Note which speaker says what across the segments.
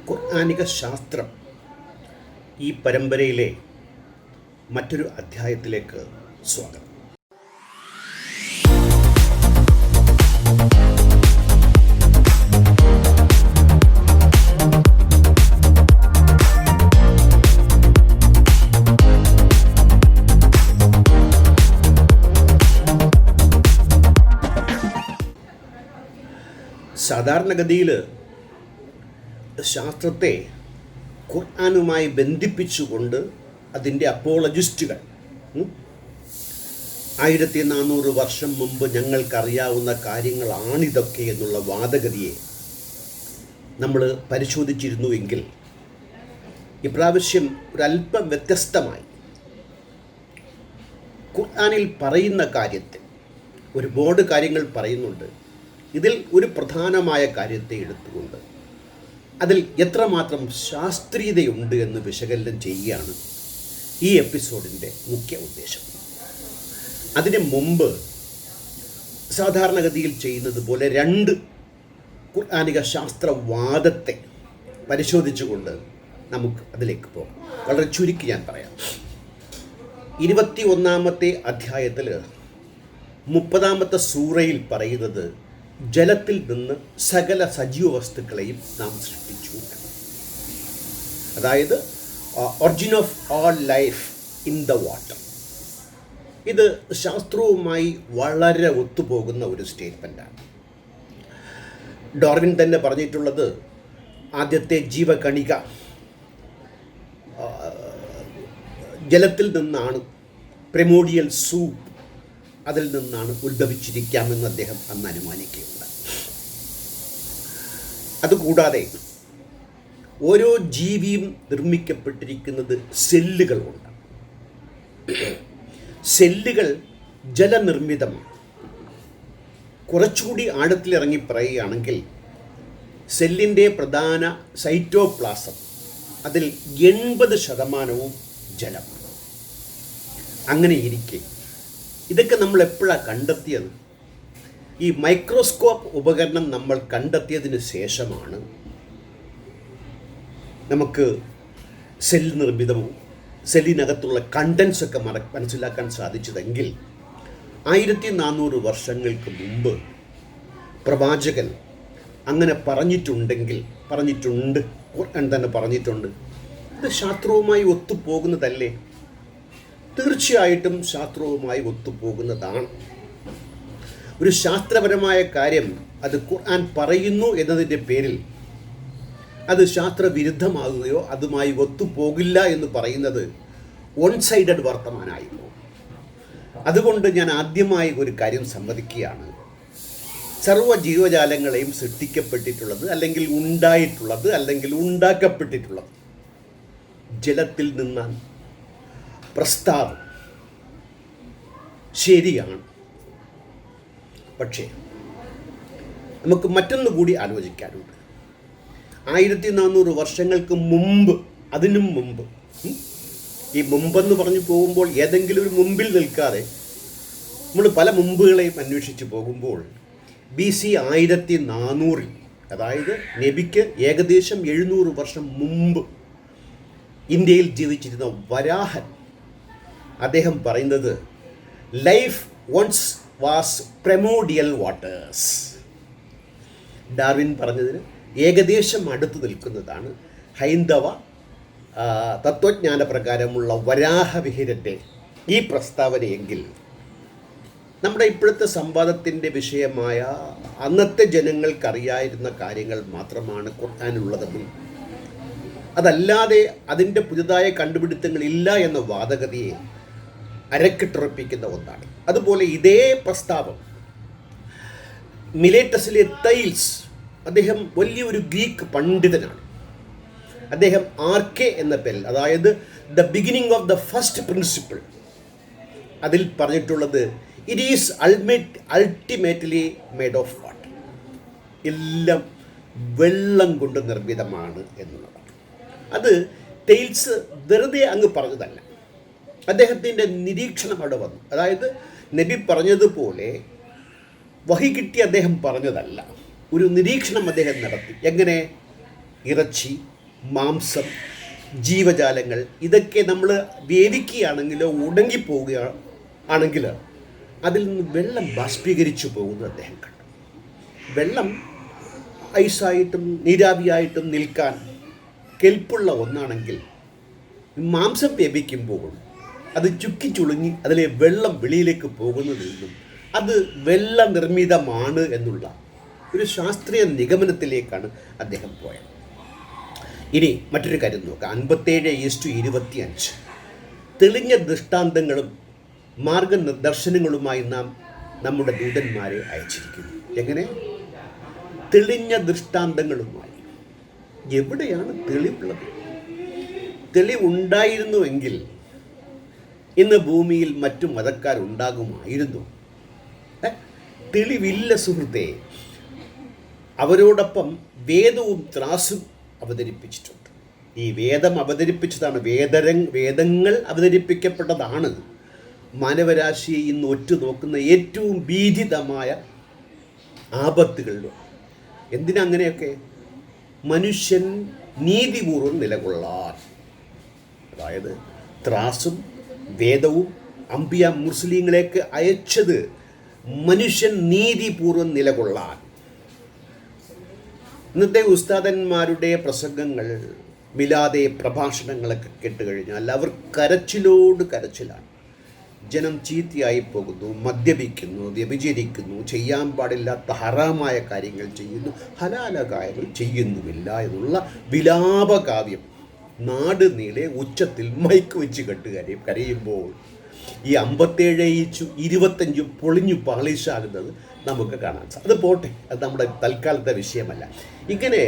Speaker 1: ഖുർആനിക ശാസ്ത്രം ഈ പരമ്പരയിലെ മറ്റൊരു അധ്യായത്തിലേക്ക് സ്വാഗതം. സാധാരണഗതിയിൽ ശാസ്ത്രത്തെ ഖുർആനുമായി ബന്ധിപ്പിച്ചുകൊണ്ട് അതിൻ്റെ അപ്പോളജിസ്റ്റുകൾ 1400 വർഷം മുമ്പ് ഞങ്ങൾക്കറിയാവുന്ന കാര്യങ്ങളാണിതൊക്കെ എന്നുള്ള വാദഗതിയെ നമ്മൾ പരിശോധിച്ചിരുന്നുവെങ്കിൽ ഇപ്രാവശ്യം ഒരല്പം വ്യത്യസ്തമായി ഖുർആനിൽ പറയുന്ന കാര്യത്തിൽ ഒരുപാട് കാര്യങ്ങൾ പറയുന്നുണ്ട്. ഇതിൽ ഒരു പ്രധാനമായ കാര്യത്തെ എടുത്തുകൊണ്ട് അതിൽ എത്രമാത്രം ശാസ്ത്രീയതയുണ്ട് എന്ന് വിശകലനം ചെയ്യുകയാണ് ഈ എപ്പിസോഡിൻ്റെ മുഖ്യ ഉദ്ദേശം. അതിന് മുമ്പ് സാധാരണഗതിയിൽ ചെയ്യുന്നത് പോലെ 2 ഖുർആനിക ശാസ്ത്രവാദത്തെ പരിശോധിച്ചുകൊണ്ട് നമുക്ക് അതിലേക്ക് പോകാം. വളരെ ചുരുക്കി ഞാൻ പറയാം. 21-ാമത്തെ അധ്യായത്തിൽ 30-ാമത്തെ സൂറയിൽ പറയുന്നത് ജലത്തിൽ നിന്ന് സകല സജീവ വസ്തുക്കളെയും നാം സൃഷ്ടിച്ചു. അതായത് origin of all life in the water. ഇത് ശാസ്ത്രവുമായി വളരെ ഒത്തുപോകുന്ന ഒരു സ്റ്റേറ്റ്മെൻറ്റാണ്. ഡാർവിൻ തന്നെ പറഞ്ഞിട്ടുള്ളത് ആദ്യത്തെ ജീവകണിക ജലത്തിൽ നിന്നാണ്, പ്രിമോഡിയൽ സൂപ്പ് അതിൽ നിന്നാണ് ഉത്ഭവിച്ചിരിക്കാമെന്ന് അദ്ദേഹം അന്ന് അനുമാനിക്കുകയുണ്ട്. അതുകൂടാതെ ഓരോ ജീവിയും നിർമ്മിക്കപ്പെട്ടിരിക്കുന്നത് സെല്ലുകൾ കൊണ്ടാണ്. സെല്ലുകൾ ജലനിർമ്മിതമാണ്. കുറച്ചുകൂടി ആഴത്തിലിറങ്ങി പറയുകയാണെങ്കിൽ സെല്ലിൻ്റെ പ്രധാന സൈറ്റോപ്ലാസം അതിൽ 80% ജലമാണ്. അങ്ങനെ ഇരിക്കെ ഇതൊക്കെ നമ്മൾ എപ്പോഴാണ് കണ്ടെത്തിയത്? ഈ മൈക്രോസ്കോപ്പ് ഉപകരണം നമ്മൾ കണ്ടെത്തിയതിന് ശേഷമാണ് നമുക്ക് സെൽ നിർമ്മിതവും സെല്ലിനകത്തുള്ള കണ്ടൻസൊക്കെ മനസ്സിലാക്കാൻ സാധിച്ചതെങ്കിൽ 1400 വർഷങ്ങൾക്ക് മുമ്പ് പ്രവാചകൻ അങ്ങനെ പറഞ്ഞിട്ടുണ്ട്. ഖുർആൻ തന്നെ പറഞ്ഞിട്ടുണ്ട്. ഇത് ശാസ്ത്രവുമായി ഒത്തുപോകുന്നതല്ലേ? തീർച്ചയായിട്ടും ശാസ്ത്രവുമായി ഒത്തുപോകുന്നതാണ്. ഒരു ശാസ്ത്രപരമായ കാര്യം അത് ഖുർആൻ പറയുന്നു എന്നതിൻ്റെ പേരിൽ അത് ശാസ്ത്രവിരുദ്ധമാകുകയോ അതുമായി ഒത്തുപോകില്ല എന്ന് പറയുന്നത് വൺ സൈഡഡ് വർത്തമാനമായി പോകും. അതുകൊണ്ട് ഞാൻ ആദ്യമായി ഒരു കാര്യം സമ്മതിക്കുകയാണ്. സർവ്വ ജീവജാലങ്ങളെയും സൃഷ്ടിക്കപ്പെട്ടിട്ടുള്ളത് അല്ലെങ്കിൽ ഉണ്ടായിട്ടുള്ളത് അല്ലെങ്കിൽ ഉണ്ടാക്കപ്പെട്ടിട്ടുള്ളത് ജലത്തിൽ നിന്നാണ്. പ്രസ്താവം ശരിയാണ്. പക്ഷേ നമുക്ക് മറ്റൊന്നു കൂടി ആലോചിക്കാനുണ്ട്. 1400 വർഷങ്ങൾക്ക് മുമ്പ്, അതിനും മുമ്പ്, ഈ മുമ്പെന്ന് പറഞ്ഞു പോകുമ്പോൾ ഏതെങ്കിലും ഒരു മുമ്പിൽ നിൽക്കാതെ നമ്മൾ പല മുമ്പുകളെയും അന്വേഷിച്ച് പോകുമ്പോൾ BC 1400, അതായത് നബിക്ക് ഏകദേശം 700 വർഷം മുമ്പ് ഇന്ത്യയിൽ ജീവിച്ചിരുന്ന വരാഹൻ അദ്ദേഹം പറയുന്നത് life once was primordial waters. Darwin പറഞ്ഞതിന് ഏകദേശം അടുത്ത് നിൽക്കുന്നതാണ് ഹൈന്ദവ തത്വജ്ഞാന പ്രകാരമുള്ള വരാഹവിഹിരൻ്റെ ഈ പ്രസ്താവനയെങ്കിൽ നമ്മുടെ ഇപ്പോഴത്തെ സംവാദത്തിൻ്റെ വിഷയമായ അന്നത്തെ ജനങ്ങൾക്കറിയായിരുന്ന കാര്യങ്ങൾ മാത്രമാണ് ഖുർആനിലുള്ളതെന്നും അതല്ലാതെ അതിൻ്റെ പുതുതായ കണ്ടുപിടുത്തങ്ങളില്ല എന്ന വാദഗതിയെ അരക്കിട്ടുറപ്പിക്കുന്ന ഒന്നാണ്. അതുപോലെ ഇതേ പ്രസ്താവം മിലേറ്റസിലെ തൈൽസ്, അദ്ദേഹം വലിയൊരു ഗ്രീക്ക് പണ്ഡിതനാണ്. അദ്ദേഹം ആർക്കെ എന്ന പേരിൽ, അതായത് the beginning of the first principle, അതിൽ പറഞ്ഞിട്ടുള്ളത് it is ultimately made of water. എല്ലാം വെള്ളം കൊണ്ട് നിർമ്മിതമാണ് എന്നുള്ളതാണ്. അത് തെയിൽസ് വെറുതെ അങ്ങ് പറഞ്ഞതല്ല. അദ്ദേഹത്തിൻ്റെ നിരീക്ഷണം അവിടെ വന്നു. അതായത് നബി പറഞ്ഞതുപോലെ വഹി കിട്ടി അദ്ദേഹം പറഞ്ഞതല്ല, ഒരു നിരീക്ഷണം അദ്ദേഹം നടത്തി. എങ്ങനെ? ഇറച്ചി, മാംസം, ജീവജാലങ്ങൾ ഇതൊക്കെ നമ്മൾ വേവിക്കുകയാണെങ്കിലോ ഉണങ്ങിപ്പോവുക ആണെങ്കിൽ അതിൽ നിന്ന് വെള്ളം ബാഷ്പീകരിച്ചു പോകുന്നത് അദ്ദേഹം കണ്ടു. വെള്ളം ഐസായിട്ടും നീരാവിയായിട്ടും നിൽക്കാൻ കെൽപ്പുള്ള ഒന്നാണെങ്കിൽ മാംസം വേവിക്കുമ്പോൾ അത് ചുക്കിച്ചുളുങ്ങി അതിലെ വെള്ളം വെളിയിലേക്ക് പോകുന്നതിൽ നിന്നും അത് വെള്ളനിർമ്മിതമാണ് എന്നുള്ള ഒരു ശാസ്ത്രീയ നിഗമനത്തിലേക്കാണ് അദ്ദേഹം പോയത്. ഇനി മറ്റൊരു കാര്യം നോക്കാം. 57:25 തെളിഞ്ഞ ദൃഷ്ടാന്തങ്ങളും മാർഗനിർദർശനങ്ങളുമായി നാം നമ്മുടെ ദൂതന്മാരെ അയച്ചിരിക്കുന്നു. എങ്ങനെ? തെളിഞ്ഞ ദൃഷ്ടാന്തങ്ങളുമായി. എവിടെയാണ് തെളിവുള്ളത്? തെളിവുണ്ടായിരുന്നുവെങ്കിൽ ഇന്ന് ഭൂമിയിൽ മറ്റു മതക്കാരുണ്ടാകുമായിരുന്നു. തെളിവില്ല സുഹൃത്തെ. അവരോടൊപ്പം വേദവും ത്രാസും അവതരിപ്പിച്ചിട്ടുണ്ട്. ഈ വേദം അവതരിപ്പിച്ചതാണ്, വേദങ്ങൾ അവതരിപ്പിക്കപ്പെട്ടതാണ് മാനവരാശിയെ ഇന്ന് ഒറ്റുനോക്കുന്ന ഏറ്റവും ഭീതിതമായ ആപത്തുകളിലും. എന്തിനങ്ങനെയൊക്കെ? മനുഷ്യൻ നീതിപൂർവ്വം നിലകൊള്ളാൻ. അതായത് ത്രാസും വേദവും അമ്പിയ മുസ്ലിങ്ങളേക്ക് അയച്ചത് മനുഷ്യൻ നീതിപൂർവ്വം നിലകൊള്ളാൻ. ഇന്നത്തെ ഉസ്താദന്മാരുടെ പ്രസംഗങ്ങൾ, മിലാദെ പ്രഭാഷണങ്ങളൊക്കെ കേട്ടുകഴിഞ്ഞാൽ അവർ കരച്ചിലോട് കരച്ചിലാണ്. ജനം ചീത്തയായി പോകുന്നു, മദ്യപിക്കുന്നു, വ്യഭിചരിക്കുന്നു, ചെയ്യാൻ പാടില്ലാത്ത ഹറാമായ കാര്യങ്ങൾ ചെയ്യുന്നു, ഹലാല കാര്യങ്ങൾ ചെയ്യുന്നുമില്ല എന്നുള്ള വിലാപകാവ്യം നാട് നീളെ ഉച്ചത്തിൽ മൈക്ക് വെച്ച് കരയുമ്പോൾ ഈ 57:25 പൊളിഞ്ഞു പാളിഷാകുന്നത് നമുക്ക് കാണാൻ സാധിക്കും. അത് പോട്ടെ, അത് നമ്മുടെ തൽക്കാലത്തെ വിഷയമല്ല. ഇങ്ങനെ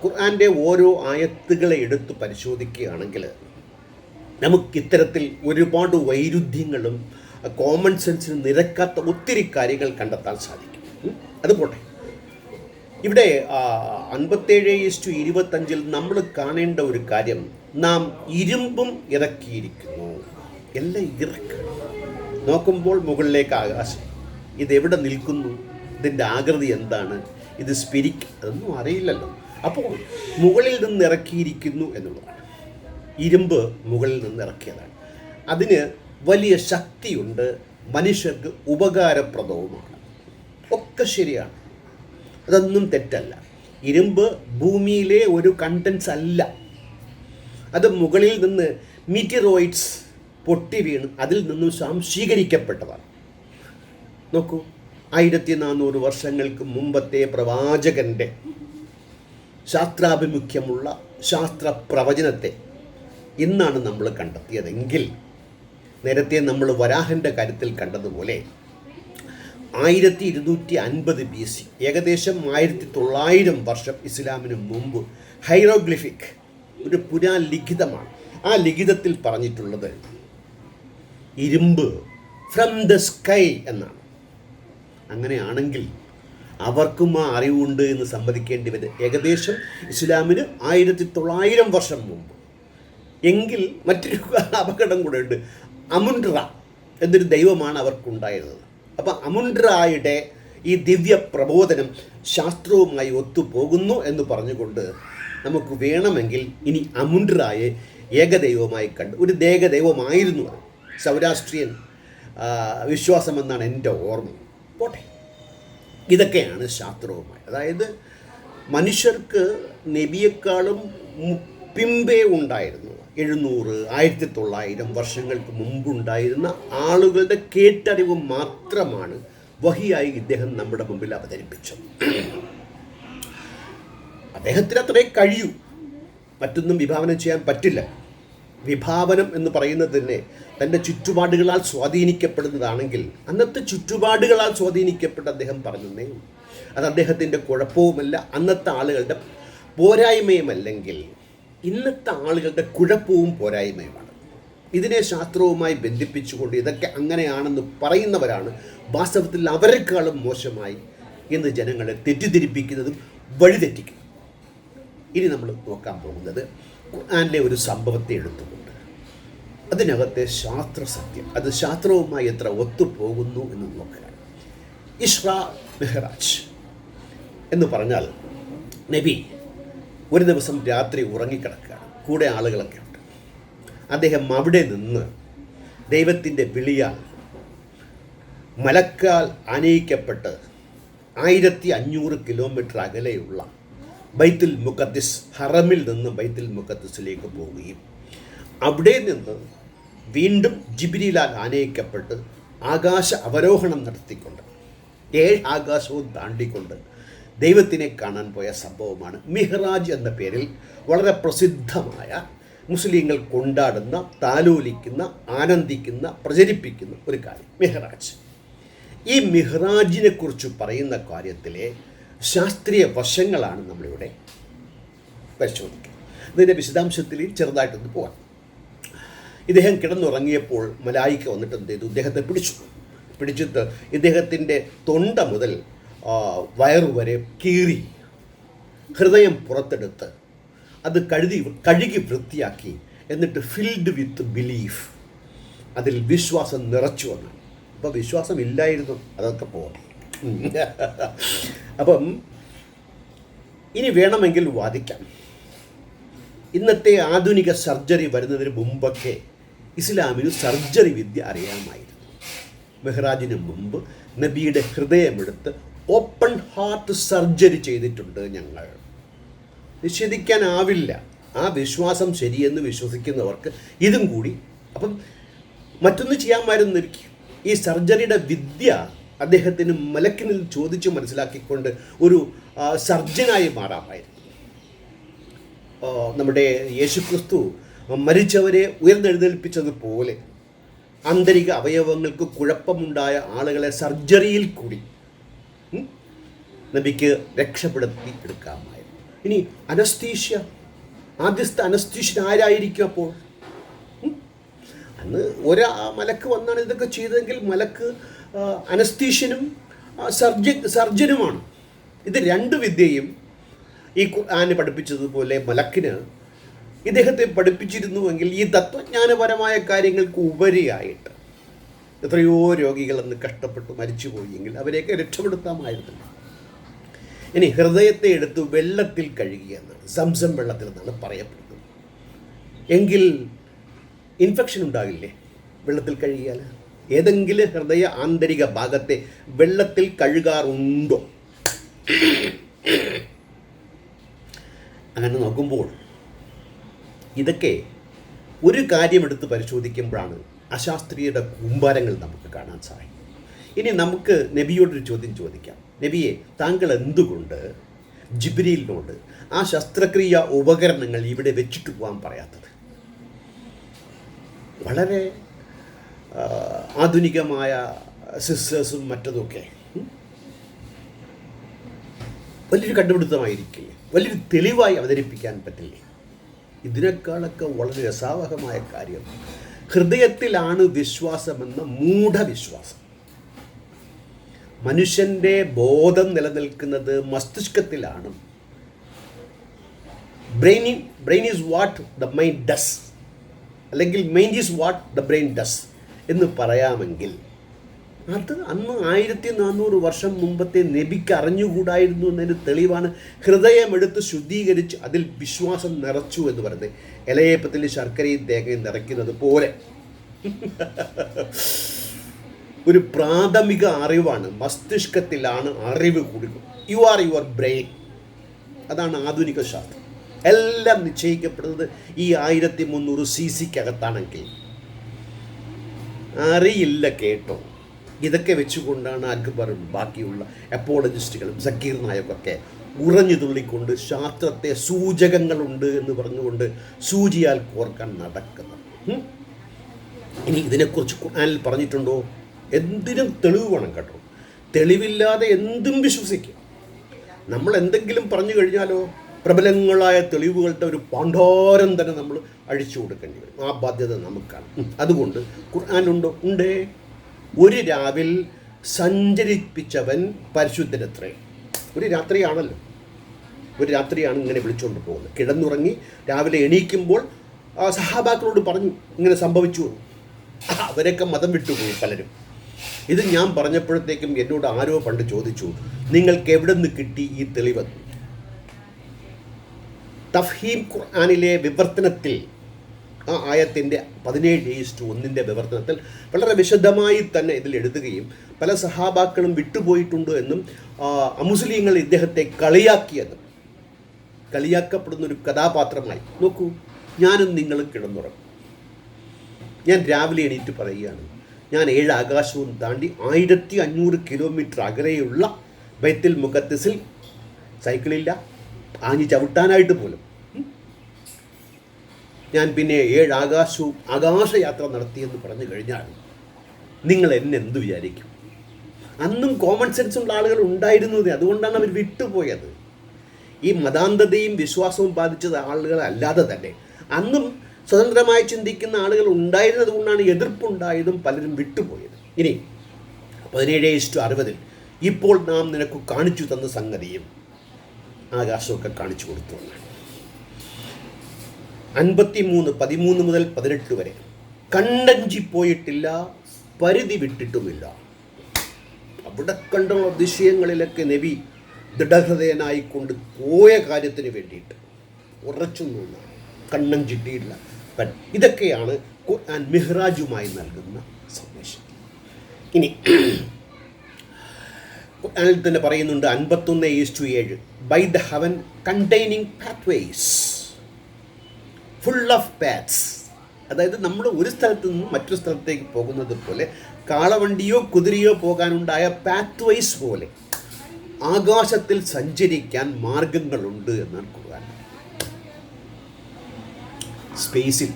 Speaker 1: ഖുർആൻ്റെ ഓരോ ആയത്തുകളെ എടുത്ത് പരിശോധിക്കുകയാണെങ്കിൽ നമുക്കിത്തരത്തിൽ ഒരുപാട് വൈരുദ്ധ്യങ്ങളും കോമൺ സെൻസിന് നിരക്കാത്ത ഒത്തിരി കാര്യങ്ങൾ കണ്ടെത്താൻ സാധിക്കും. അത് പോട്ടെ. ഇവിടെ 57:25 നമ്മൾ കാണേണ്ട ഒരു കാര്യം, നാം ഇരുമ്പും ഇറക്കിയിരിക്കുന്നു. എല്ലാം ഇറക്കണം. നോക്കുമ്പോൾ മുകളിലേക്ക് ആകാശം. ഇതെവിടെ നിൽക്കുന്നു? ഇതിൻ്റെ ആകൃതി എന്താണ്? ഇത് സ്പിരിറ്റ്? അതൊന്നും അറിയില്ലല്ലോ. അപ്പോൾ മുകളിൽ നിന്ന് ഇറക്കിയിരിക്കുന്നു എന്നുള്ളതാണ്. ഇരുമ്പ് മുകളിൽ നിന്ന് ഇറക്കിയതാണ്. അതിന് വലിയ ശക്തിയുണ്ട്, മനുഷ്യർക്ക് ഉപകാരപ്രദവുമാണ്. ഒക്കെ ശരിയാണ്, അതൊന്നും തെറ്റല്ല. ഇരുമ്പ് ഭൂമിയിലെ ഒരു കണ്ടൻസ് അല്ല. അത് മുകളിൽ നിന്ന് മീറ്റിറോയിഡ്സ് പൊട്ടി വീണ് അതിൽ നിന്നും സ്വാംശീകരിക്കപ്പെട്ടതാണ്. നോക്കൂ, 1400 വർഷങ്ങൾക്ക് മുമ്പത്തെ പ്രവാചകൻ്റെ ശാസ്ത്രാഭിമുഖ്യമുള്ള ശാസ്ത്ര പ്രവചനത്തെ ഇന്നാണ് നമ്മൾ കണ്ടെത്തിയതെങ്കിൽ, നേരത്തെ നമ്മൾ വരാഹൻ്റെ കാര്യത്തിൽ കണ്ടതുപോലെ 1250 BC, ഏകദേശം 1900 വർഷം ഇസ്ലാമിന് മുമ്പ് ഹൈറോഗ്ലിഫിക് ഒരു പുരാലിഖിതമാണ്. ആ ലിഖിതത്തിൽ പറഞ്ഞിട്ടുള്ളത് ഇരുമ്പ് ഫ്രം ദ സ്കൈ എന്നാണ്. അങ്ങനെയാണെങ്കിൽ അവർക്കും ആ അറിവുണ്ട് എന്ന് സമ്മതിക്കേണ്ടി വരും. ഏകദേശം ഇസ്ലാമിന് 1900 വർഷം മുമ്പ്. എങ്കിൽ മറ്റൊരു അപകടം കൂടെ ഉണ്ട്. അമുൻഡ്ര എന്നൊരു ദൈവമാണ് അവർക്കുണ്ടായിരുന്നത്. അപ്പം അമുൻഡ്രായുടെ ഈ ദിവ്യ പ്രബോധനം ശാസ്ത്രവുമായി ഒത്തുപോകുന്നു എന്ന് പറഞ്ഞുകൊണ്ട് നമുക്ക് വേണമെങ്കിൽ ഇനി അമുൻഡ്രായെ ഏകദൈവമായി കണ്ട്, ഒരു ഏകദൈവമായിരുന്നു അത്, സൗരാഷ്ട്രീയൻ വിശ്വാസമെന്നാണ് എൻ്റെ ഓർമ്മ. പോട്ടെ, ഇതൊക്കെയാണ് ശാസ്ത്രവുമായി. അതായത് മനുഷ്യർക്ക് നബിയെക്കാളും പിമ്പേ ഉണ്ടായിരുന്നു. 700, 1900 വർഷങ്ങൾക്ക് മുമ്പുണ്ടായിരുന്ന ആളുകളുടെ കേട്ടറിവ് മാത്രമാണ് വഹിയായി ഇദ്ദേഹം നമ്മുടെ മുമ്പിൽ അവതരിപ്പിച്ചത്. അദ്ദേഹത്തിന് അത്രേ കഴിയൂ, മറ്റൊന്നും വിഭാവനം ചെയ്യാൻ പറ്റില്ല. വിഭാവനം എന്ന് പറയുന്നത് തന്നെ തൻ്റെ ചുറ്റുപാടുകളാൽ സ്വാധീനിക്കപ്പെടുന്നതാണെങ്കിൽ അന്നത്തെ ചുറ്റുപാടുകളാൽ സ്വാധീനിക്കപ്പെട്ട് അദ്ദേഹം പറഞ്ഞതേ. അത് അദ്ദേഹത്തിൻ്റെ കുഴപ്പവുമല്ല, അന്നത്തെ ആളുകളുടെ പോരായ്മയുമല്ലെങ്കിൽ ഇന്നത്തെ ആളുകളുടെ കുഴപ്പവും പോരായ്മയുമാണ്. ഇതിനെ ശാസ്ത്രവുമായി ബന്ധിപ്പിച്ചുകൊണ്ട് ഇതൊക്കെ അങ്ങനെയാണെന്ന് പറയുന്നവരാണ് വാസ്തവത്തിൽ അവരെക്കാളും മോശമായി ഇന്ന് ജനങ്ങളെ തെറ്റിദ്ധരിപ്പിക്കുന്നതും വഴിതെറ്റിക്കുന്നതും. ഇനി നമ്മൾ നോക്കാൻ പോകുന്നത് ഖുർആനിലെ ഒരു സംഭവത്തെ എടുത്തുകൊണ്ട് അതിനകത്തെ ശാസ്ത്ര സത്യം, അത് ശാസ്ത്രവുമായി എത്ര ഒത്തുപോകുന്നു എന്ന് നോക്കുകയാണ്. ഇസ്രാ മെഹ്റാജ് എന്ന് പറഞ്ഞാൽ നബി ഒരു ദിവസം രാത്രി ഉറങ്ങിക്കിടക്കുകയാണ്. കൂടെ ആളുകളൊക്കെ ഉണ്ട്. അദ്ദേഹം അവിടെ നിന്ന് ദൈവത്തിൻ്റെ വിളിയാൽ മലക്കാൽ ആനയിക്കപ്പെട്ട് 1500 കിലോമീറ്റർ അകലെയുള്ള ബൈത്തുൽ മുഖദ്ദിസ്, ഹറമിൽ നിന്ന് ബൈത്തുൽ മുഖദ്ദിസിലേക്ക് പോവുകയും അവിടെ നിന്ന് വീണ്ടും ജിബ്രീലാൽ ആനയിക്കപ്പെട്ട് ആകാശ അവരോഹണം നടത്തിക്കൊണ്ട് 7 ആകാശവും താണ്ടിക്കൊണ്ട് ദൈവത്തിനെ കാണാൻ പോയ സംഭവമാണ് മിഹ്റാജ് എന്ന പേരിൽ വളരെ പ്രസിദ്ധമായ, മുസ്ലിങ്ങൾ കൊണ്ടാടുന്ന, താലോലിക്കുന്ന, ആനന്ദിക്കുന്ന, പ്രചരിപ്പിക്കുന്ന ഒരു കാര്യം മിഹ്റാജ്. ഈ മിഹ്റാജിനെ കുറിച്ച് പറയുന്ന കാര്യത്തിലെ ശാസ്ത്രീയ വശങ്ങളാണ് നമ്മളിവിടെ പരിശോധിക്കുന്നത്. ഇതിൻ്റെ വിശദാംശത്തിൽ ചെറുതായിട്ടൊന്ന് പോകാം. ഇദ്ദേഹം കിടന്നുറങ്ങിയപ്പോൾ മലായിക്ക വന്നിട്ട് എന്ത് ചെയ്തു? ഇദ്ദേഹത്തെ പിടിച്ചിട്ട് ഇദ്ദേഹത്തിൻ്റെ തൊണ്ട മുതൽ വയറുവരെ കീറി ഹൃദയം പുറത്തെടുത്ത് അത് കഴുകി വൃത്തിയാക്കി, എന്നിട്ട് ഫിൽഡ് വിത്ത് ബിലീഫ്, അതിൽ വിശ്വാസം നിറച്ചു വന്നു. അപ്പോൾ വിശ്വാസം ഇല്ലായിരുന്നു, അതൊക്കെ പോകണം. അപ്പം ഇനി വേണമെങ്കിൽ വാദിക്കാം. ഇന്നത്തെ ആധുനിക സർജറി വരുന്നതിന് മുമ്പൊക്കെ ഇസ്ലാമിന് സർജറി വിദ്യ അറിയാമായിരുന്നു. മെഹ്റാജിന് മുമ്പ് നബിയുടെ ഹൃദയമെടുത്ത് ഓപ്പൺ ഹാർട്ട് സർജറി ചെയ്തിട്ടുണ്ട് ഞങ്ങൾ. നിഷേധിക്കാനാവില്ല. ആ വിശ്വാസം ശരിയെന്ന് വിശ്വസിക്കുന്നവർക്ക് ഇതും കൂടി. അപ്പം മറ്റൊന്ന് ചെയ്യാമായിരുന്നിരിക്കും. ഈ സർജറിയുടെ വിദ്യ അദ്ദേഹത്തിന് മലക്കിനിൽ ചോദിച്ച് മനസ്സിലാക്കിക്കൊണ്ട് ഒരു സർജനായി മാറാമായിരുന്നു. നമ്മുടെ യേശുക്രിസ്തു മരിച്ചവരെ ഉയർന്നെഴുന്നേൽപ്പിച്ചതുപോലെ ആന്തരിക അവയവങ്ങൾക്ക് കുഴപ്പമുണ്ടായ ആളുകളെ സർജറിയിൽ കൂടി നബിക്ക് രക്ഷപ്പെടുത്തി എടുക്കാമായിരുന്നു. ഇനി അനസ്തീഷ്യ, ആദ്യത്തെ അനസ്തീഷ്യൻ ആരായിരിക്കും? അപ്പോൾ അന്ന് മലക്ക് വന്നാണ് ഇതൊക്കെ ചെയ്തതെങ്കിൽ മലക്ക് അനസ്തീഷ്യനും സർജനുമാണ്. ഇത് രണ്ട് വിദ്യയും ഈ ഖുർആന് പഠിപ്പിച്ചതുപോലെ മലക്കിന് ഇദ്ദേഹത്തെ പഠിപ്പിച്ചിരുന്നുവെങ്കിൽ ഈ തത്വജ്ഞാനപരമായ കാര്യങ്ങൾക്ക് ഉപരിയായിട്ട് എത്രയോ രോഗികൾ അന്ന് കഷ്ടപ്പെട്ട് മരിച്ചുപോയെങ്കിൽ അവരെയൊക്കെ രക്ഷപ്പെടുത്താമായിരുന്നില്ല. ഇനി ഹൃദയത്തെ എടുത്ത് വെള്ളത്തിൽ കഴുകിയ എന്നാണ്, സംസം വെള്ളത്തിൽ എന്നാണ് പറയപ്പെടുന്നത്. എങ്കിൽ ഇൻഫെക്ഷൻ ഉണ്ടാകില്ലേ വെള്ളത്തിൽ കഴുകിയാൽ? ഏതെങ്കിലും ഹൃദയ ആന്തരിക ഭാഗത്തെ വെള്ളത്തിൽ കഴുകാറുണ്ടോ? അങ്ങനെ നോക്കുമ്പോൾ ഇതൊക്കെ ഒരു കാര്യമെടുത്ത് പരിശോധിക്കുമ്പോഴാണ് അശാസ്ത്രീയയുടെ കൂമ്പാരങ്ങൾ നമുക്ക് കാണാൻ സാധിക്കും. ഇനി നമുക്ക് നബിയോടൊരു ചോദ്യം ചോദിക്കാം. നബിയെ, താങ്കൾ എന്തുകൊണ്ട് ജിബ്രീലിനോട് ആ ശസ്ത്രക്രിയ ഉപകരണങ്ങൾ ഇവിടെ വെച്ചിട്ട് പോകാൻ പറയാത്തത്? വളരെ ആധുനികമായ സിസ്റ്റേഴ്സും മറ്റതൊക്കെ വലിയൊരു കണ്ടുപിടുത്തമായിരിക്കില്ലേ? വലിയൊരു തെളിവായി അവതരിപ്പിക്കാൻ പറ്റില്ലേ? ഇതിനേക്കാളൊക്കെ വളരെ രസാവഹമായ കാര്യം, ഹൃദയത്തിലാണ് വിശ്വാസമെന്ന മൂഢവിശ്വാസം. മനുഷ്യൻ്റെ ബോധം നിലനിൽക്കുന്നത് മസ്തിഷ്കത്തിലാണ്. Brain is what the mind does, അല്ലെങ്കിൽ mind is what the brain does എന്ന് പറയാമെങ്കിൽ അത് അന്ന് 1400 വർഷം മുമ്പത്തെ നബിക്ക് അറിഞ്ഞുകൂടായിരുന്നു എന്നതിന് തെളിവാണ് ഹൃദയമെടുത്ത് ശുദ്ധീകരിച്ച് അതിൽ വിശ്വാസം നിറച്ചു എന്ന് പറയുന്നത്. ഇലയപ്പത്തിൽ ശർക്കരയും തേങ്ങയും നിറയ്ക്കുന്നത് പോലെ ഒരു പ്രാഥമിക അറിവാണ്. മസ്തിഷ്കത്തിലാണ് അറിവ് കൊടുക്കുക. You are your brain. അതാണ് ആധുനിക ശാസ്ത്രം. എല്ലാം നിശ്ചയിക്കപ്പെടുന്നത് ഈ 1300 CC-ക്കകത്താണെങ്കിൽ അറിയില്ല, കേട്ടോ. ഇതൊക്കെ വെച്ചുകൊണ്ടാണ് അക്ബറും ബാക്കിയുള്ള അപ്പോളജിസ്റ്റുകളും സക്കീർ നായകൊക്കെ ഉറഞ്ഞു തുള്ളിക്കൊണ്ട് ശാസ്ത്രത്തെ സൂചകങ്ങളുണ്ട് എന്ന് പറഞ്ഞുകൊണ്ട് സൂചിയാൽ കോർക്കാൻ നടക്കുന്നത്. ഇനി ഇതിനെക്കുറിച്ച് ഖുർആനിൽ പറഞ്ഞിട്ടുണ്ടോ? എന്തിനും തെളിവ് വേണം കേട്ടോ. തെളിവില്ലാതെ എന്തും വിശ്വസിക്കും. നമ്മൾ എന്തെങ്കിലും പറഞ്ഞു കഴിഞ്ഞാലോ പ്രബലങ്ങളായ തെളിവുകളുടെ ഒരു പാണ്ഡോരം തന്നെ നമ്മൾ അഴിച്ചു കൊടുക്കേണ്ടി വരും. ആ ബാധ്യത നമുക്കാണ്. അതുകൊണ്ട് ഖുർആനിലുണ്ടോ? ഉണ്ടേ. ഒരു രാവിൽ സഞ്ചരിപ്പിച്ചവൻ പരിശുദ്ധനത്രേ. ഒരു രാത്രിയാണല്ലോ, ഒരു രാത്രിയാണ് ഇങ്ങനെ വിളിച്ചുകൊണ്ട് പോകുന്നത്. കിടന്നുറങ്ങി രാവിലെ എണീക്കുമ്പോൾ സഹാബാക്കളോട് പറഞ്ഞു ഇങ്ങനെ സംഭവിച്ചു. അവരൊക്കെ മതം വിട്ടുപോയി പലരും. ഇത് ഞാൻ പറഞ്ഞപ്പോഴത്തേക്കും എന്നോട് ആരോ പണ്ട് ചോദിച്ചു, നിങ്ങൾക്ക് എവിടെ നിന്ന് കിട്ടി ഈ തെളിവ്? തഫ്ഹീം ഖുർആനിലെ വിവർത്തനത്തിൽ ആ ആയത്തിൻ്റെ 17:1 വിവർത്തനത്തിൽ വളരെ വിശദമായി തന്നെ ഇതിൽ എഴുതുകയും പല സഹാബാക്കളും വിട്ടുപോയിട്ടുണ്ട് എന്നും അമുസ്ലിങ്ങൾ ഇദ്ദേഹത്തെ കളിയാക്കപ്പെടുന്നൊരു കഥാപാത്രമായി. നോക്കൂ, ഞാനും നിങ്ങളും കിടന്നുറങ്ങും. ഞാൻ രാവിലെ എണീറ്റ് പറയുകയാണ്, ഞാൻ 7 ആകാശവും താണ്ടി 1500 കിലോമീറ്റർ അകലെയുള്ള ബൈത്തുൽ മുഖദ്ദസിൽ സൈക്കിളില്ല, ആഞ്ഞ് ചവിട്ടാനായിട്ട് പോലും ഞാൻ പിന്നെ 7 ആകാശവും ആകാശയാത്ര നടത്തിയെന്ന് പറഞ്ഞു കഴിഞ്ഞാൽ നിങ്ങൾ എന്നെ എന്ത് വിചാരിക്കും? അന്നും കോമൺ സെൻസ് ഉള്ള ആളുകൾ ഉണ്ടായിരുന്നത്, അതുകൊണ്ടാണ് അവർ വിട്ടുപോയത്. ഈ മതാന്ധതയും വിശ്വാസവും ബാധിച്ചത് ആളുകൾ അല്ലാതെ തന്നെ അന്നും സ്വതന്ത്രമായി ചിന്തിക്കുന്ന ആളുകൾ ഉണ്ടായിരുന്നത് കൊണ്ടാണ് എതിർപ്പുണ്ടായതും പലരും വിട്ടുപോയത്. ഇനി 17:60 ഇപ്പോൾ നാം നിനക്ക് കാണിച്ചു തന്ന സംഗതിയും ആകാശമൊക്കെ കാണിച്ചു കൊടുത്തു. 53:13 മുതൽ 18 വരെ കണ്ടഞ്ചിപ്പോയിട്ടില്ല, പരിധി വിട്ടിട്ടുമില്ല. അവിടെ കണ്ട അതിശയങ്ങളിലൊക്കെ നബി ദൃഢഹൃദയനായിക്കൊണ്ട് പോയ കാര്യത്തിന് വേണ്ടിയിട്ട് ഉറച്ചു നിന്ന, കണ്ണം ചിട്ടിയില്ല. ഇതൊക്കെയാണ് ഖുർആൻ മിഹ്റാജുമായി നൽകുന്ന സന്ദേശം. ഇനി ഖുർആനിൽ തന്നെ പറയുന്നുണ്ട് 51:7 by the heaven containing pathways full of paths. അതായത് നമ്മൾ ഒരു സ്ഥലത്ത് നിന്നും മറ്റൊരു സ്ഥലത്തേക്ക് പോകുന്നത് പോലെ കാളവണ്ടിയോ കുതിരയോ പോകാനുണ്ടായ പാത്വേസ് പോലെ ആകാശത്തിൽ സഞ്ചരിക്കാൻ മാർഗങ്ങളുണ്ട് എന്നാണ് ഖുർആൻ. സ്പേസിൽ,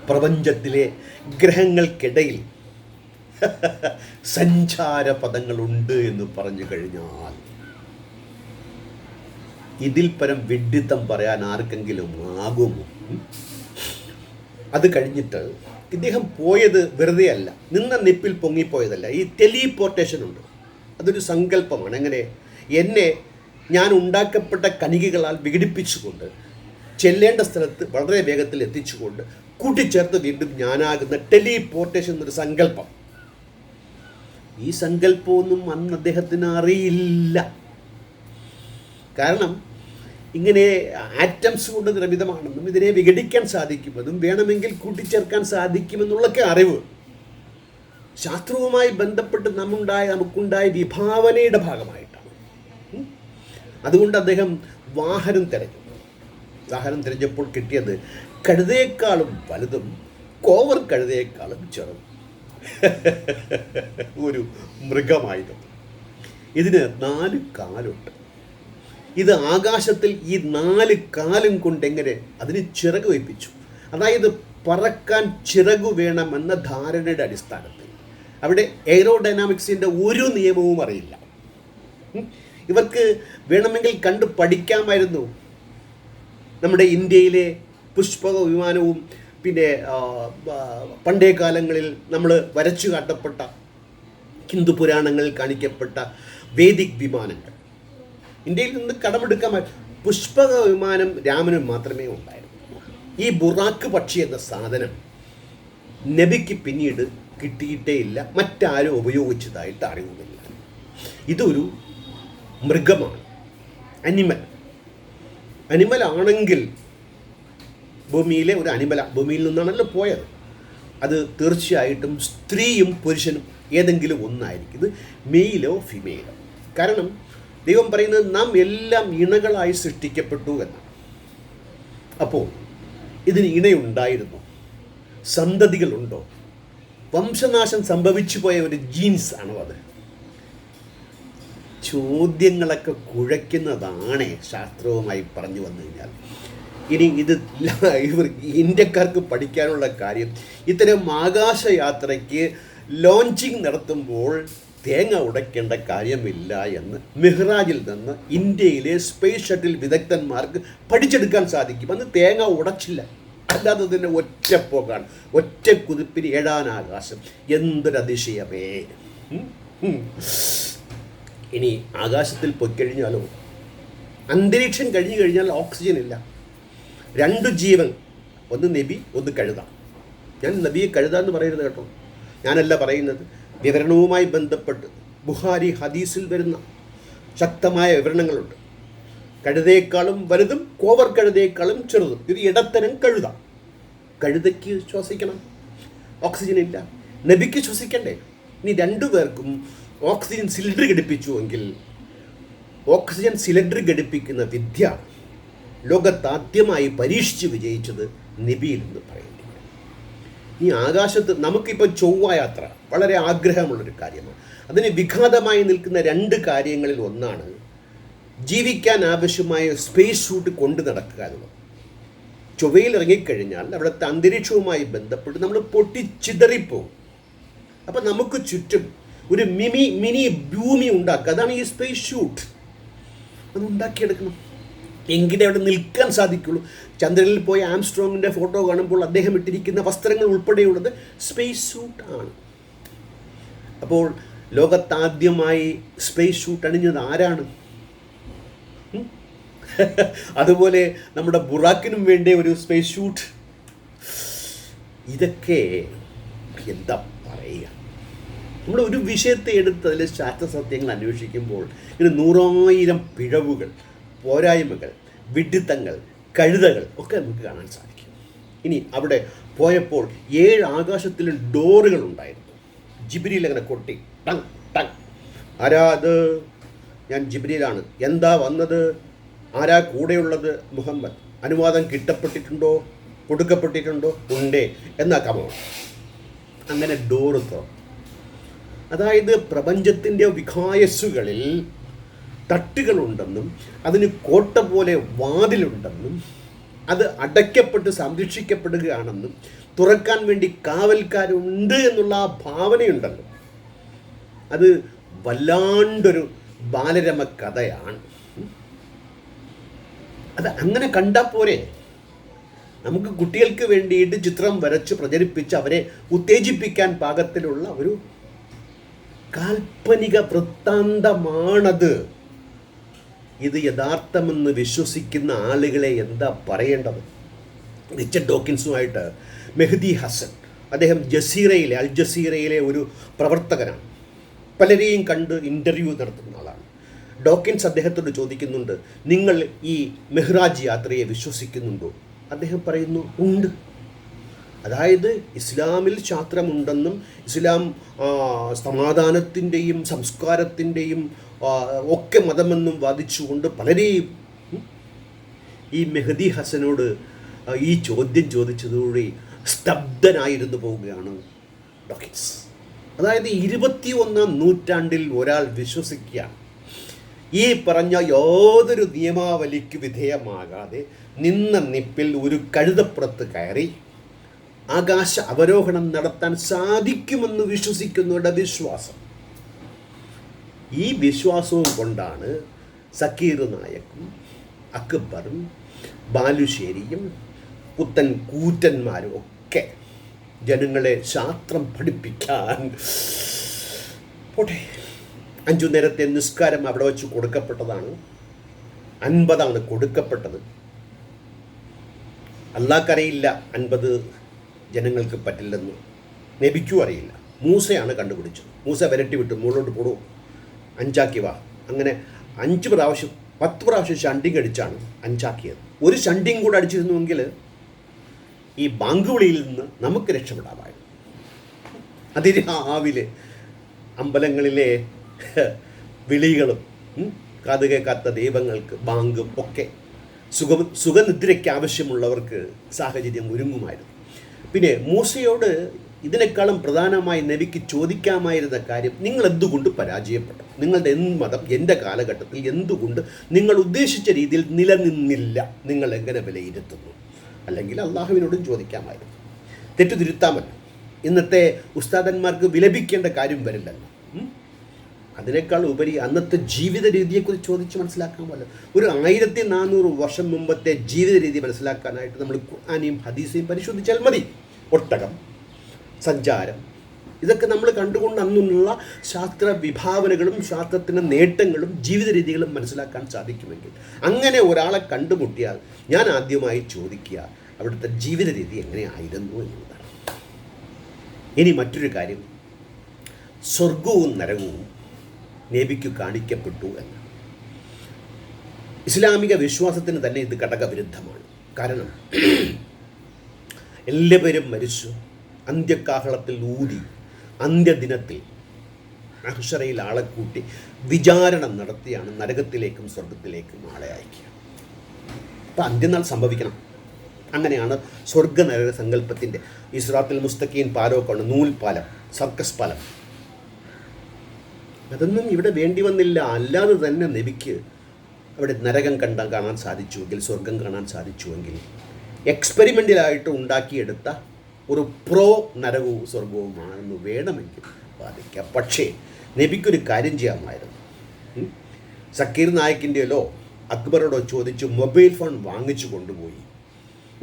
Speaker 1: പ്രപഞ്ചത്തിലെ ഗ്രഹങ്ങൾക്കിടയിൽ സഞ്ചാരപഥങ്ങളുണ്ട് എന്ന് പറഞ്ഞു കഴിഞ്ഞാൽ ഇതിൽ പരം വിഡ്ഢിത്തം പറയാൻ ആർക്കെങ്കിലും ആകുമോ? അത് കഴിഞ്ഞിട്ട് ഇദ്ദേഹം പോയത് വെറുതെ അല്ല, നിന്ന നിപ്പിൽ പൊങ്ങിപ്പോയതല്ല. ഈ ടെലിപോർട്ടേഷൻ ഉണ്ട്, അതൊരു സങ്കല്പമാണ്. എങ്ങനെ? എന്നെ ഞാൻ ഉണ്ടാക്കപ്പെട്ട കണികകളാൽ വിഘടിപ്പിച്ചുകൊണ്ട് ചെല്ലേണ്ട സ്ഥലത്ത് വളരെ വേഗത്തിൽ എത്തിച്ചുകൊണ്ട് കൂട്ടിച്ചേർത്ത് വീണ്ടും ഞാനാകുന്ന ടെലിപോർട്ടേഷൻ എന്നൊരു സങ്കല്പം. ഈ സങ്കല്പമൊന്നും അന്ന് അദ്ദേഹത്തിന് അറിയില്ല. കാരണം ഇങ്ങനെ ആറ്റംസ് കൊണ്ട് നിർമ്മിതമാണെന്നും ഇതിനെ വിഘടിക്കാൻ സാധിക്കുമെന്നും വേണമെങ്കിൽ കൂട്ടിച്ചേർക്കാൻ സാധിക്കുമെന്നുള്ളൊക്കെ അറിവ് ശാസ്ത്രവുമായി ബന്ധപ്പെട്ട് നമുക്കുണ്ടായ വിഭാവനയുടെ ഭാഗമായിട്ടാണ്. അതുകൊണ്ട് അദ്ദേഹം വാഹനം തിരഞ്ഞപ്പോൾ കിട്ടിയത് കഴുതയേക്കാളും വലുതും കോവർ കഴുതയേക്കാളും ചെറുതും ഒരു മൃഗമായിരുന്നു. ഇതിന് 4 കാലുണ്ട്. ഇത് ആകാശത്തിൽ ഈ 4 കാലും കൊണ്ട് എങ്ങനെ അതിന് ചിറക് വയ്പ്പിച്ചു? അതായത് പറക്കാൻ ചിറകു വേണമെന്ന ധാരണയുടെ അടിസ്ഥാനത്തിൽ. അവിടെ എയറോഡൈനാമിക്സിൻ്റെ ഒരു നിയമവും അറിയില്ല. ഇവർക്ക് വേണമെങ്കിൽ കണ്ടു പഠിക്കാമായിരുന്നു. നമ്മുടെ ഇന്ത്യയിലെ പുഷ്പക വിമാനവും പിന്നെ പണ്ടേ കാലങ്ങളിൽ നമ്മൾ വരച്ചു കാട്ടപ്പെട്ട ഹിന്ദു പുരാണങ്ങളിൽ കാണിക്കപ്പെട്ട വേദിക് വിമാനങ്ങൾ ഇന്ത്യയിൽ നിന്ന് കടമെടുക്കാൻ. പുഷ്പക വിമാനം രാമനും മാത്രമേ ഉണ്ടായിരുന്നു. ഈ ബുറാക്ക് പക്ഷി എന്ന സാധനം നബിക്ക് പിന്നീട് കിട്ടിയിട്ടേ ഇല്ല, മറ്റാരും ഉപയോഗിച്ചതായിട്ട് അറിവുമില്ല. ഇതൊരു മൃഗമാണ്, അനിമൽ ആണെങ്കിൽ ഭൂമിയിലെ ഒരു ഭൂമിയിൽ നിന്നാണല്ലോ പോയത്. അത് തീർച്ചയായിട്ടും സ്ത്രീയും പുരുഷനും ഏതെങ്കിലും ഒന്നായിരിക്കും. ഇത് മെയിലോ ഫിമെയിലോ. കാരണം ദൈവം പറയുന്നത് നാം എല്ലാം ഇണകളായി സൃഷ്ടിക്കപ്പെട്ടു എന്നാണ്. അപ്പോൾ ഇതിന് ഇണയുണ്ടായിരുന്നോ? സന്തതികളുണ്ടോ? വംശനാശം സംഭവിച്ചു പോയ ഒരു ജീൻസ് ആണോ അത്? ചോദ്യങ്ങളൊക്കെ കുഴയ്ക്കുന്നതാണ് ശാസ്ത്രവുമായി പറഞ്ഞു വന്നു കഴിഞ്ഞാൽ. ഇനി ഇത് ഇന്ത്യക്കാർക്ക് പഠിക്കാനുള്ള കാര്യം, ഇത്തരം ആകാശയാത്രയ്ക്ക് ലോഞ്ചിങ് നടത്തുമ്പോൾ തേങ്ങ ഉടയ്ക്കേണ്ട കാര്യമില്ല എന്ന് മിഹ്റാജിൽ നിന്ന് ഇന്ത്യയിലെ സ്പേസ് ഷട്ടിൽ വിദഗ്ധന്മാർക്ക് പഠിച്ചെടുക്കാൻ സാധിക്കും. അന്ന് തേങ്ങ ഉടച്ചില്ല, അല്ലാതെ തന്നെ ഒറ്റപ്പോക്കാണ്, ഒറ്റ കുതിപ്പിന് 7 ആകാശം. എന്തൊരതിശയമേ! ഇനി ആകാശത്തിൽ പൊയ്ക്കഴിഞ്ഞാലോ, അന്തരീക്ഷം കഴിഞ്ഞു കഴിഞ്ഞാൽ ഓക്സിജൻ ഇല്ല. 2 ജീവൻ, ഒന്ന് നബി, ഒന്ന് കഴുത. ഞാൻ നബിയെ കഴുത എന്ന് പറയരുത് കേട്ടോ, ഞാനല്ല പറയുന്നത്. വിവരണവുമായി ബന്ധപ്പെട്ട് ബുഖാരി ഹദീസിൽ വരുന്ന ശക്തമായ വിവരണങ്ങളുണ്ട്. കഴുതയേക്കാളും വലുതും കോവർ കഴുതയേക്കാളും ചെറുതും. ഇത് ഇടത്തരം കഴുത. കഴുതയ്ക്ക് ശ്വസിക്കണം, ഓക്സിജൻ ഇല്ല. നബിക്ക് ശ്വസിക്കണ്ടേ? ഇനി രണ്ടുപേർക്കും ഓക്സിജൻ സിലിണ്ടർ ഘടിപ്പിച്ചുവെങ്കിൽ ഓക്സിജൻ സിലിണ്ടർ ഘടിപ്പിക്കുന്ന വിദ്യ ലോകത്താദ്യമായി പരീക്ഷിച്ച് വിജയിച്ചത് നബിയിൽ എന്ന് പറയേണ്ടി വരും. ഈ ആകാശത്ത് നമുക്കിപ്പോൾ ചൊവ്വ യാത്ര വളരെ ആഗ്രഹമുള്ളൊരു കാര്യമാണ്. അതിന് വിഘാതമായി നിൽക്കുന്ന രണ്ട് കാര്യങ്ങളിൽ ഒന്നാണ് ജീവിക്കാൻ ആവശ്യമായ സ്പേസ് സൂട്ട് കൊണ്ട് നടക്കുക എന്നുള്ളത്. ചൊവ്വയിൽ ഇറങ്ങിക്കഴിഞ്ഞാൽ അവിടുത്തെ അന്തരീക്ഷവുമായി ബന്ധപ്പെട്ട് നമ്മൾ പൊട്ടിച്ചിതറിപ്പോവും. അപ്പം നമുക്ക് ചുറ്റും ഒരു മിനി ഭൂമി ഉണ്ടാക്കുക, അതാണ് ഈ സ്പേസ് ഷൂട്ട്. അത് ഉണ്ടാക്കിയെടുക്കണം, എങ്കിലേ അവിടെ നിൽക്കാൻ സാധിക്കുള്ളൂ. ചന്ദ്രനിൽ പോയ ആംസ്ട്രോങ്ങിൻ്റെ ഫോട്ടോ കാണുമ്പോൾ അദ്ദേഹം ഇട്ടിരിക്കുന്ന വസ്ത്രങ്ങൾ ഉൾപ്പെടെയുള്ളത് സ്പേസ് സൂട്ട് ആണ്. അപ്പോൾ ലോകത്താദ്യമായി സ്പേസ് ഷൂട്ട് അണിഞ്ഞത് ആരാണ്? അതുപോലെ നമ്മുടെ ബുറാക്കിനും വേണ്ടി ഒരു സ്പേസ് ഷൂട്ട്. ഇതൊക്കെ എന്താ പറയുക, നമ്മൾ ഒരു വിഷയത്തെ എടുത്ത് അതിലെ ശാസ്ത്രസത്യങ്ങൾ അന്വേഷിക്കുമ്പോൾ ഇങ്ങനെ 100,000 പിഴവുകൾ, പോരായ്മകൾ, വിഡ്ഢിത്തങ്ങൾ, കഴുതകൾ ഒക്കെ നമുക്ക് കാണാൻ സാധിക്കും. ഇനി അവിടെ പോയപ്പോൾ 7 ആകാശത്തിലും ഡോറുകൾ ഉണ്ടായിരുന്നു. ജിബ്രീൽ അങ്ങനെ കൊട്ടി ടങ് ടങ്. ആരാ അത്? ഞാൻ ജിബ്രീലാണ്. എന്താ വന്നത്? ആരാ കൂടെയുള്ളത്? മുഹമ്മദ്. അനുവാദം കിട്ടപ്പെട്ടിട്ടുണ്ടോ? കൊടുക്കപ്പെട്ടിട്ടുണ്ടോ? ഉണ്ടേ എന്നാ കമോ. അങ്ങനെ ഡോറ് തുറന്നു. അതായത് പ്രപഞ്ചത്തിൻ്റെ വികായസ്സുകളിൽ തട്ടുകളുണ്ടെന്നും അതിന് കോട്ട പോലെ വാതിലുണ്ടെന്നും അത് അടയ്ക്കപ്പെട്ട് സംരക്ഷിക്കപ്പെടുകയാണെന്നും തുറക്കാൻ വേണ്ടി കാവൽക്കാരുണ്ട് എന്നുള്ള ആ ഭാവനയുണ്ടല്ലോ, അത് വല്ലാണ്ടൊരു ബാലരമ കഥയാണ്. അത് അങ്ങനെ കണ്ടാൽ പോരെ? നമുക്ക് കുട്ടികൾക്ക് വേണ്ടിയിട്ട് ചിത്രം വരച്ച് പ്രചരിപ്പിച്ച് അവരെ ഉത്തേജിപ്പിക്കാൻ പാകത്തിലുള്ള ഒരു കാൽപ്പനിക വൃത്താന്തമാണത്. ഇത് യഥാർത്ഥമെന്ന് വിശ്വസിക്കുന്ന ആളുകളെ എന്താ പറയേണ്ടത്? റിച്ചർഡ് ഡോക്കിൻസുമായിട്ട് മെഹ്ദി ഹസൻ, അദ്ദേഹം അൽ ജസീറയിലെ ഒരു പ്രവർത്തകനാണ്, പലരെയും കണ്ട് ഇൻ്റർവ്യൂ നടത്തുന്ന ആളാണ്. ഡോക്കിൻസ് അദ്ദേഹത്തോട് ചോദിക്കുന്നുണ്ട്, നിങ്ങൾ ഈ മെഹ്റാജ് യാത്രയെ വിശ്വസിക്കുന്നുണ്ടോ? അദ്ദേഹം പറയുന്നു, ഉണ്ട്. അതായത് ഇസ്ലാമിൽ ശാസ്ത്രമുണ്ടെന്നും ഇസ്ലാം സമാധാനത്തിൻ്റെയും സംസ്കാരത്തിൻ്റെയും ഒക്കെ മതമെന്നും വാദിച്ചുകൊണ്ട് പലരെയും. ഈ മെഹ്ദി ഹസനോട് ഈ ചോദ്യം ചോദിച്ചതോടെ സ്തബ്ധനായിരുന്നു പോവുകയാണ് ഡോക്കിൻസ്. അതായത് 21-ാം നൂറ്റാണ്ടിൽ ഒരാൾ വിശ്വസിക്കുകയാണ് ഈ പറഞ്ഞ യാതൊരു നിയമാവലിക്ക് വിധേയമാകാതെ നിന്ന നിപ്പിൽ ഒരു കഴുതപ്പുറത്ത് കയറി ആകാശ അവരോഹണം നടത്താൻ സാധിക്കുമെന്ന് വിശ്വസിക്കുന്നവരുടെ വിശ്വാസം. ഈ വിശ്വാസവും കൊണ്ടാണ് സക്കീർ നായക്കും അക്ബറും ബാലുശ്ശേരിയും പുത്തൻ കൂറ്റന്മാരും ഒക്കെ ജനങ്ങളെ ശാസ്ത്രം പഠിപ്പിക്കാൻ പോട്ടെ. 5 നേരത്തെ നിസ്കാരം അവിടെ വെച്ച് കൊടുക്കപ്പെട്ടതാണ്. 50 കൊടുക്കപ്പെട്ടത്. അല്ലാഹ്ക്കറിയില്ല 50 ജനങ്ങൾക്ക് പറ്റില്ലെന്ന്, നബിക്കും അറിയില്ല. മൂസയാണ് കണ്ടുപിടിച്ചത്. മൂസ വിരട്ടി വിട്ടു, മുകളിലോട്ട് പോടൂ, 5 വാ. അങ്ങനെ 5 പ്രാവശ്യം 10 പ്രാവശ്യം ഷണ്ടിങ് അടിച്ചാണ് 5 ഒരു ഷണ്ടിങ് കൂടെ അടിച്ചിരുന്നുവെങ്കിൽ ഈ ബാങ്കുവിളിയിൽ നിന്ന് നമുക്ക് രക്ഷപ്പെടാമായിരുന്നു. അതിരാവിലെ അമ്പലങ്ങളിലെ വിളികളും കാത് കേൾക്കാത്ത ദൈവങ്ങൾക്ക് ബാങ്കും ഒക്കെ സുഖനിദ്രയ്ക്ക് ആവശ്യമുള്ളവർക്ക് സാഹചര്യം ഒരുങ്ങുമായിരുന്നു. പിന്നെ മൂസയോട് ഇതിനേക്കാളും പ്രധാനമായി നബിക്ക് ചോദിക്കാമായിരുന്ന കാര്യം, നിങ്ങൾ എന്തുകൊണ്ട് പരാജയപ്പെട്ടു? നിങ്ങളുടെ മതം എൻ്റെ കാലഘട്ടത്തിൽ എന്തുകൊണ്ട് നിങ്ങൾ ഉദ്ദേശിച്ച രീതിയിൽ നിലനിന്നില്ല? നിങ്ങൾ എങ്ങനെ വിലയിരുത്തുന്നു? അല്ലെങ്കിൽ അള്ളാഹുവിനോടും ചോദിക്കാമായിരുന്നു, തെറ്റുതിരുത്താമല്ലോ. ഇന്നത്തെ ഉസ്താദന്മാർക്ക് വിലപിക്കേണ്ട കാര്യം വരില്ലല്ലോ. അതിനേക്കാൾ ഉപരി അന്നത്തെ ജീവിത രീതിയെക്കുറിച്ച് ചോദിച്ച് മനസ്സിലാക്കാമല്ലോ. ഒരു 1400 വർഷം മുമ്പത്തെ ജീവിത രീതി മനസ്സിലാക്കാനായിട്ട് നമ്മൾ ഖുർആനെയും ഹദീസയും പരിശോധിച്ചാൽ മതി. ഒട്ടകം, സഞ്ചാരം, ഇതൊക്കെ നമ്മൾ കണ്ടുകൊണ്ട് അന്നുള്ള ശാസ്ത്ര വിഭാവനകളും ശാസ്ത്രത്തിൻ്റെ നേട്ടങ്ങളും ജീവിത രീതികളും മനസ്സിലാക്കാൻ സാധിക്കുമെങ്കിൽ അങ്ങനെ ഒരാളെ കണ്ടുമുട്ടിയാൽ ഞാൻ ആദ്യമായി ചോദിക്കുക അവിടുത്തെ ജീവിത രീതി എങ്ങനെയായിരുന്നു എന്നുള്ളതാണ്. ഇനി മറ്റൊരു കാര്യം, സ്വർഗവും നരകവും നബിക്ക് കാണിക്കപ്പെട്ടു എന്ന്. ഇസ്ലാമിക വിശ്വാസത്തിന് തന്നെ ഇത് ഘടകവിരുദ്ധമാണ്. കാരണം എല്ലാവരും മരിച്ചു, അന്ത്യകാഹളത്തിൽ ഊതി അന്ത്യദിനത്തിൽ അഹ്ഷറയിൽ ആളെ കൂട്ടി വിചാരണം നടത്തിയാണ് നരകത്തിലേക്കും സ്വർഗത്തിലേക്കും ആളെ അയക്കുക. അപ്പം അന്ത്യനാൾ സംഭവിക്കണം. അങ്ങനെയാണ് സ്വർഗ നരക സങ്കല്പത്തിൻ്റെ ഇസ്രാത്തുൽ മുസ്തഖീൻ പാലമൊക്കെ നൂൽപാലം, സർക്കസ് പാലം. അതൊന്നും ഇവിടെ വേണ്ടി വന്നില്ല. അല്ലാതെ തന്നെ നബിക്ക് അവിടെ നരകം കാണാൻ സാധിച്ചുവെങ്കിൽ, സ്വർഗം കാണാൻ സാധിച്ചുവെങ്കിൽ, എക്സ്പെരിമെൻ്റലായിട്ട് ഉണ്ടാക്കിയെടുത്ത ഒരു നരകവും സ്വർഗവുമാണെന്ന് വേണമെങ്കിൽ വാദിക്കാം. പക്ഷേ നബിക്കൊരു കാര്യം ചെയ്യാമായിരുന്നു. സക്കീർ നായിക്കിൻ്റെയോ അക്ബറോടോ ചോദിച്ച് മൊബൈൽ ഫോൺ വാങ്ങിച്ചു കൊണ്ടുപോയി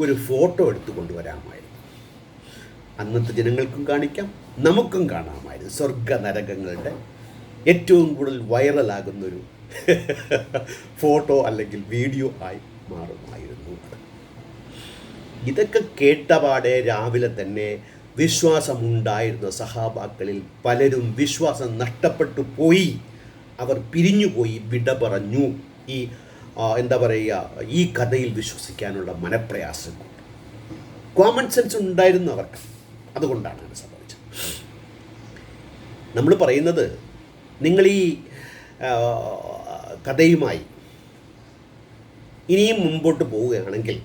Speaker 1: ഒരു ഫോട്ടോ എടുത്തു കൊണ്ടുവരാമായിരുന്നു. അന്നത്തെ ജനങ്ങൾക്കും കാണിക്കാം, നമുക്കും കാണാമായിരുന്നു. സ്വർഗ നരകങ്ങളുടെ ഏറ്റവും കൂടുതൽ വൈറലാകുന്നൊരു ഫോട്ടോ അല്ലെങ്കിൽ വീഡിയോ ആയി മാറുമായിരുന്നു. ഇതൊക്കെ കേട്ടപാടെ രാവിലെ തന്നെ വിശ്വാസമുണ്ടായിരുന്ന സഹാബാക്കളിൽ പലരും വിശ്വാസം നഷ്ടപ്പെട്ടു പോയി. അവർ പിരിഞ്ഞുപോയി, വിട പറഞ്ഞു. ഈ എന്താ പറയുക, ഈ കഥയിൽ വിശ്വസിക്കാനുള്ള മനപ്രയാസം കൊണ്ട്. കോമൺ സെൻസ് ഉണ്ടായിരുന്നു അവർക്ക്, അതുകൊണ്ടാണ് അത് സംഭവിച്ചത്. നമ്മൾ പറയുന്നത്, നിങ്ങൾ ഈ കഥയുമായി ഇനിയും മുമ്പോട്ട് പോവുകയാണെങ്കിൽ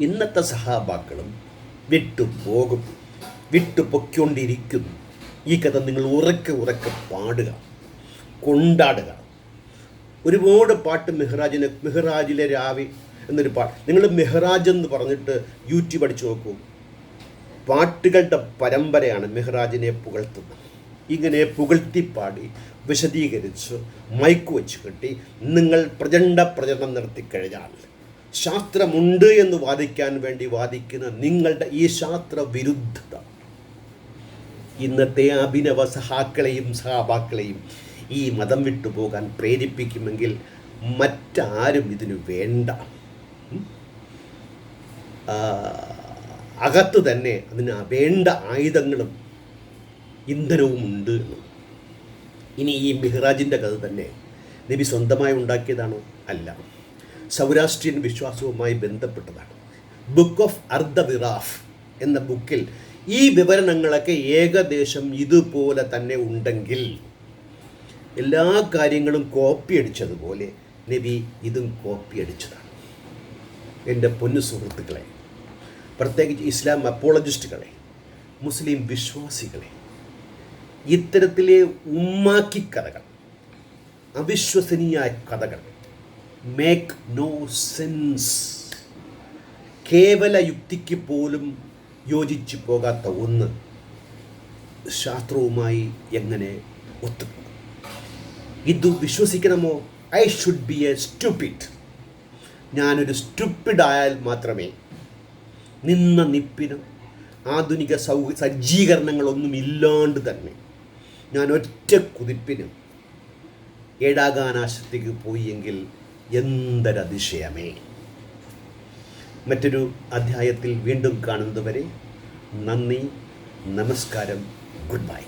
Speaker 1: ഇന്നത്തെ സഹാബാക്കളും വിട്ടുപോകും, വിട്ടുപൊയ്ക്കൊണ്ടിരിക്കുന്നു. ഈ കഥ നിങ്ങൾ ഉറക്കെ പാടുക, കൊണ്ടാടുക. ഒരുപാട് പാട്ട് മെഹ്റാജിലെ രാവി എന്നൊരു പാട്ട്, നിങ്ങൾ മെഹ്റാജ് എന്ന് പറഞ്ഞിട്ട് യൂട്യൂബ് അടിച്ചു നോക്കൂ. പാട്ടുകളുടെ പരമ്പരയാണ് മെഹ്റാജിനെ പുകഴ്ത്തുന്നത്. ഇങ്ങനെ പുകഴ്ത്തിപ്പാടി വിശദീകരിച്ച് മൈക്ക് വെച്ച് കെട്ടി നിങ്ങൾ പ്രചരണം നടത്തിക്കഴിഞ്ഞാൽ ശാസ്ത്രമുണ്ട് എന്ന് വാദിക്കാൻ വേണ്ടി വാദിക്കുന്ന നിങ്ങളുടെ ഈ ശാസ്ത്ര വിരുദ്ധത ഇന്നത്തെ അഭിനവ സഹാക്കളെയും ഈ മതം വിട്ടുപോകാൻ പ്രേരിപ്പിക്കുമെങ്കിൽ മറ്റാരും ഇതിനു വേണ്ട. അകത്ത് തന്നെ അതിന് വേണ്ട ആയുധങ്ങളും ഇന്ധനവും ഉണ്ട്. ഇനി ഈ മിഹ്റാജിൻ്റെ കഥ തന്നെ നബി സ്വന്തമായി ഉണ്ടാക്കിയതാണോ? അല്ല, സൗരാഷ്ട്രീയൻ വിശ്വാസവുമായി ബന്ധപ്പെട്ടതാണ്. ബുക്ക് ഓഫ് അർദവിറാഫ് എന്ന ബുക്കിൽ ഈ വിവരണങ്ങളൊക്കെ ഏകദേശം ഇതുപോലെ തന്നെ ഉണ്ടെങ്കിൽ എല്ലാ കാര്യങ്ങളും കോപ്പി അടിച്ചതുപോലെ നബി ഇതും കോപ്പി അടിച്ചതാണ്. എൻ്റെ പൊന്നു സുഹൃത്തുക്കളെ, പ്രത്യേകിച്ച് ഇസ്ലാം അപ്പോളജിസ്റ്റുകളെ, മുസ്ലിം വിശ്വാസികളെ, ഇത്തരത്തിലെ ഉമ്മാക്കി കഥകൾ, അവിശ്വസനീയ കഥകൾ, മേക്ക് നോ സെൻസ്, കേവല യുക്തിക്ക് പോലും യോജിച്ചു പോകാത്ത ഒന്ന് ശാസ്ത്രവുമായി എങ്ങനെ ഒത്തുപോകും? ഇത് വിശ്വസിക്കണമോ? I should be a stupid. ഞാനൊരു സ്റ്റുപ്പിഡായാൽ മാത്രമേ നിപ്പിനും ആധുനിക സജ്ജീകരണങ്ങളൊന്നും ഇല്ലാണ്ട് തന്നെ ഞാൻ ഒറ്റ കുതിപ്പിനും ഏഴാകാനാശത്തേക്ക് പോയി എങ്കിൽ എന്തൊരതിശയമേ. മറ്റൊരു അധ്യായത്തിൽ വീണ്ടും കാണുന്നതുവരെ നന്ദി, നമസ്കാരം, ഗുഡ് ബൈ.